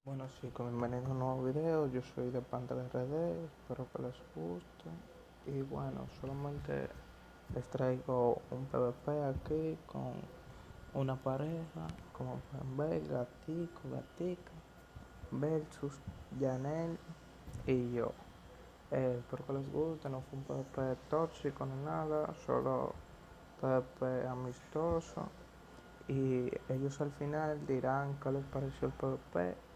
Bueno chicos, bienvenidos a un nuevo video. Yo soy de Pantalla RD, espero que les guste. Y bueno, solamente les traigo un PvP aquí con una pareja, como pueden ver, gatico, gatica, versus Janel y yo. Espero que les guste, no fue un PvP tóxico ni nada, solo PvP amistoso. Y ellos al final dirán qué les pareció el PvP.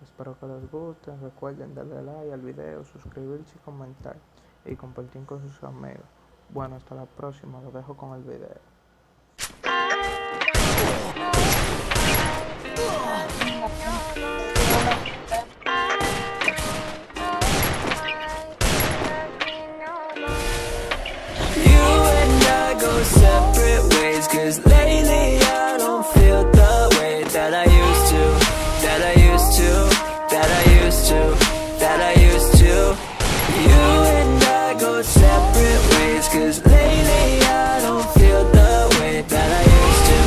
Espero que les guste. Recuerden darle like al video, suscribirse y comentar y compartir con sus amigos. Bueno, hasta la próxima, lo dejo con el video. Separate ways, cause lately I don't feel the way that I used to, that I used to, that I used to, that I used to. You and I go separate ways, cause lately I don't feel the way that I used to,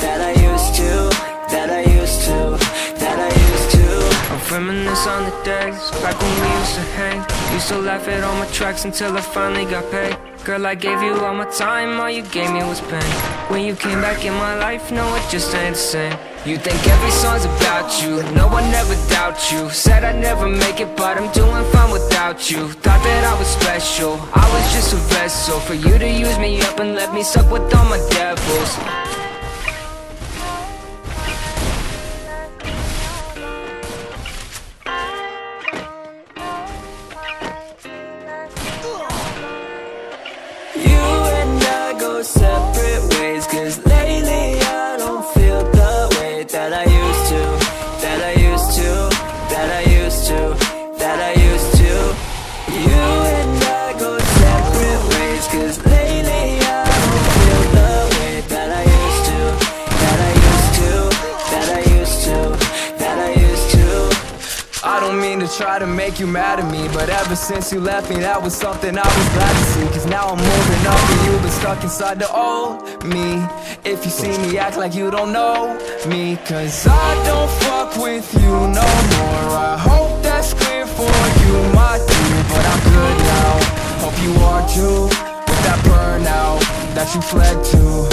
that I used to, that I used to, that I used to. I reminisce on the days back when we used to hang. Used to laugh at all my tracks until I finally got paid. Girl, I gave you all my time, all you gave me was pain. When you came back in my life, no, it just ain't the same. You think every song's about you, no one ever doubt you. Said I'd never make it, but I'm doing fine without you. Thought that I was special, I was just a vessel for you to use me up and let me suck with all my devils. Separate ways, cause lately I don't feel the way that I used to, that I used to, that I used to, that I used to. You and I go separate ways, cause lately I don't feel the way that I used to, that I used to, that I used to, that I used to. I don't mean to try to make you mad at me, but ever since you left me, that was something I was glad to see. Cause now I'm moving up and you've been stuck inside the old me. If you see me act like you don't know me, cause I don't fuck with you no more. I hope that's clear for you, my dude. But I'm good now, hope you are too. With that burnout that you fled to.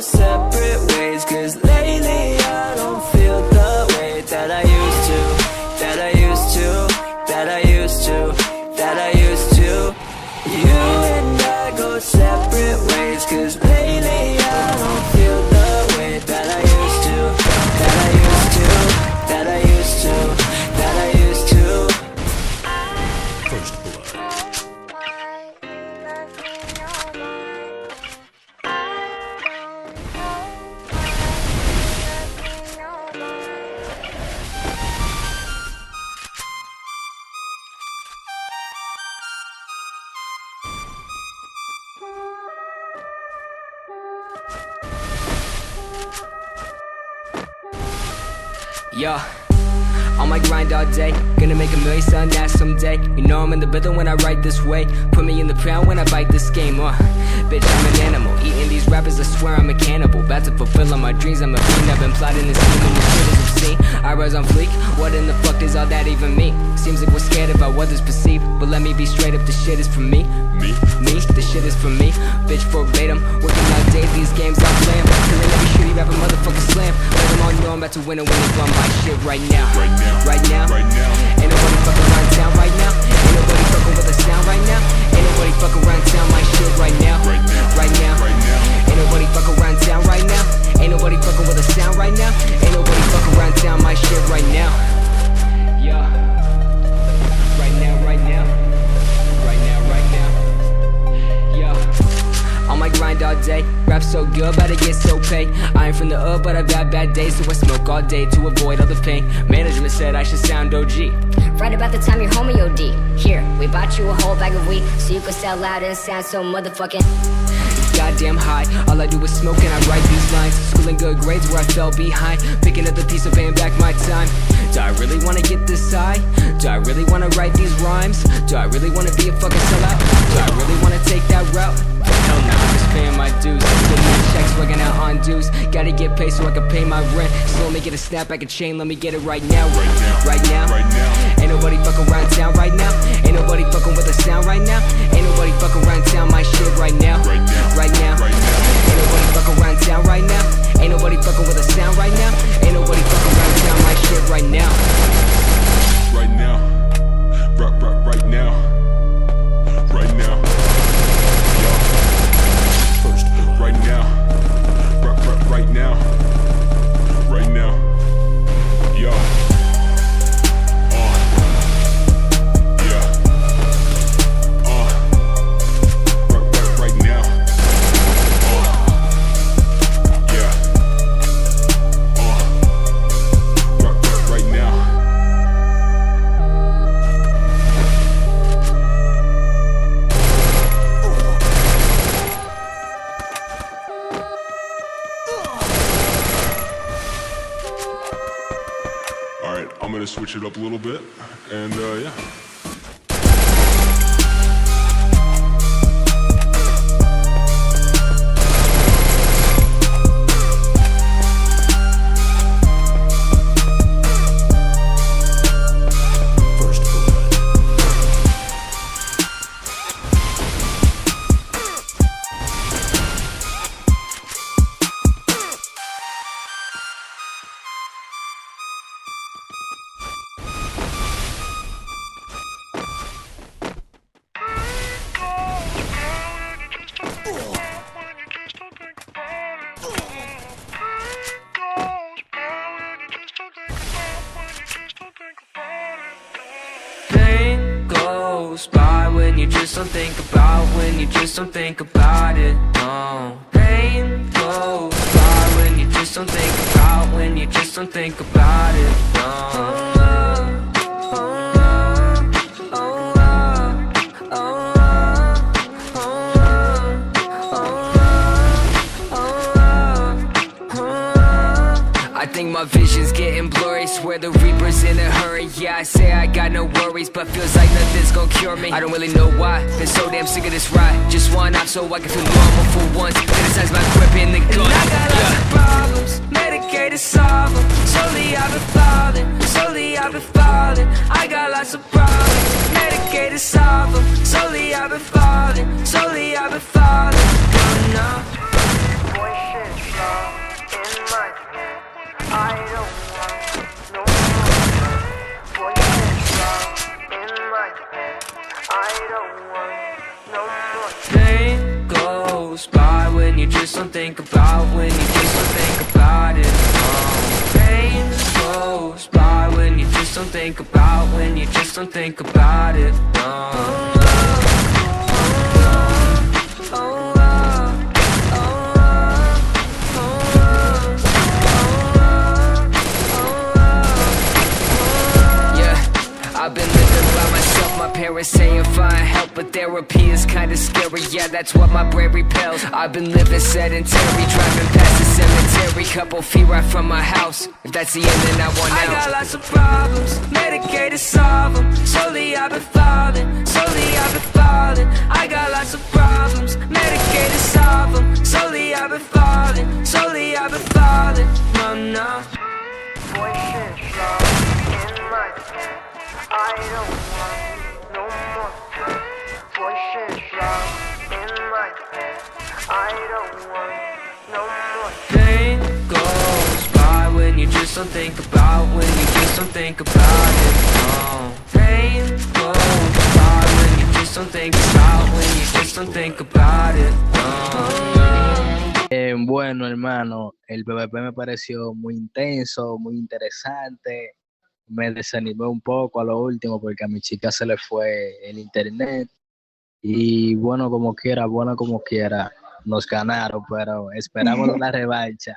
Separate ways, cause lately I don't feel the way that I used to, that I used to, that I used to, that I used to. You and I go separate ways, cause lately I don't feel the way that I used to, that I used to, that I used to, that I used to. First blood. Yeah, on my grind all day, gonna make a million selling that someday. You know I'm in the building when I write this way. Put me in the pound when I bite this game, bitch, I'm an animal. Eating these rappers, I swear I'm a cannibal. About to fulfill all my dreams, I'm a fiend. I've been plotting this scheme and this shit is obscene. I rise on fleek, what in the fuck does all that even mean? Seems like we're scared about what others perceive, but let me be straight up, the shit is from me. Me, the shit is from me. Bitch, verbatim, working all day, these games I'm playing. Killing every shitty rapper, motherfucker slam. Let them all know I'm about to win it when they run my shit right now. Right now, ain't nobody fucking around town right now. Ain't nobody fucking with the sound right now. Ain't nobody fucking around town my shit right now. Right now, ain't nobody fucking around town right now. Ain't nobody fucking with the sound right now. Ain't nobody fucking around town my shit right now. Yeah, right now, right now, right now, right now. Yeah, on my grind all day. Rap so good, but I get so paid. I ain't from the hood, but I've had bad days, so I smoke all day to avoid all the pain. Management said I should sound OG. Right about the time your homie OD. Here, we bought you a whole bag of weed, so you could sell loud and sound so motherfucking. goddamn high. All I do is smoke and I write these lines. Schooling good grades where I fell behind. Picking up the piece of paying back my time. Do I really wanna get this high? Do I really wanna write these rhymes? Do I really wanna be a fucking sellout? Do I really wanna take that route? Hell no, I'm just paying my dues. Getting my checks, working out on dues. Gotta get paid so I can pay my rent. So let me get a snapback, a chain, let me get it right now. Right now. Ain't nobody fucking around town right now. Ain't nobody fucking with the sound right now. Ain't nobody fucking around town my shit right now. Right now. Ain't nobody fucking around town right now. Ain't nobody fucking with the sound right now. Ain't nobody fucking around town my shit right now. Right now. Right now. Right now. Yo. First. Right now. Right now. Right now. Yo. I'm gonna switch it up a little bit, and yeah. Pain goes by when you just don't think about, when you just don't think about it. No. Pain goes by when you just don't think about, when you just don't think about it. No. I think my vision's getting blurry. Swear the Reaper's in a hurry. Yeah, I say I got no worries, but feels like nothing's gonna cure me. I don't really know why, been so damn sick of this ride. Just one out so I can feel normal for once. Criticize my grip in the gun. And I got lots of problems, medicated, solve them. Slowly I've been falling, slowly I've been falling. I got lots of problems, medicated, solve them. Slowly I've been falling, slowly I've been falling. Oh no. Boy, shit's wrong in my head. I don't want no more. Boy, shit's wrong in my head. I don't want no more. Pain goes by when you just don't think about, when you just don't think about it. Oh. Pain goes by when you just don't think about, when you just don't think about it. Oh. I've been living by myself, my parents saying find help, but therapy is kinda scary, yeah, that's what my brain repels. I've been living sedentary, driving past the cemetery, couple feet right from my house. If that's the end, then I want out. I got lots of problems, medicated, solve them. Slowly I've been falling, slowly I've been falling. I got lots of problems, medicated, solve them. Slowly I've been falling, slowly I've been falling. No, no. Boy, shit's wrong in my head. I don't want no more. Boy, shit's wrong in my head. I don't want no more. Pain goes by when you just don't think about, when you just don't think about it. No. Pain goes by when you just don't think about, when you just don't think about it. No. Bueno, hermano, el PvP me pareció muy intenso, muy interesante. Me desanimé un poco a lo último porque a mi chica se le fue el internet. Y bueno como quiera, nos ganaron, pero esperamos una revancha.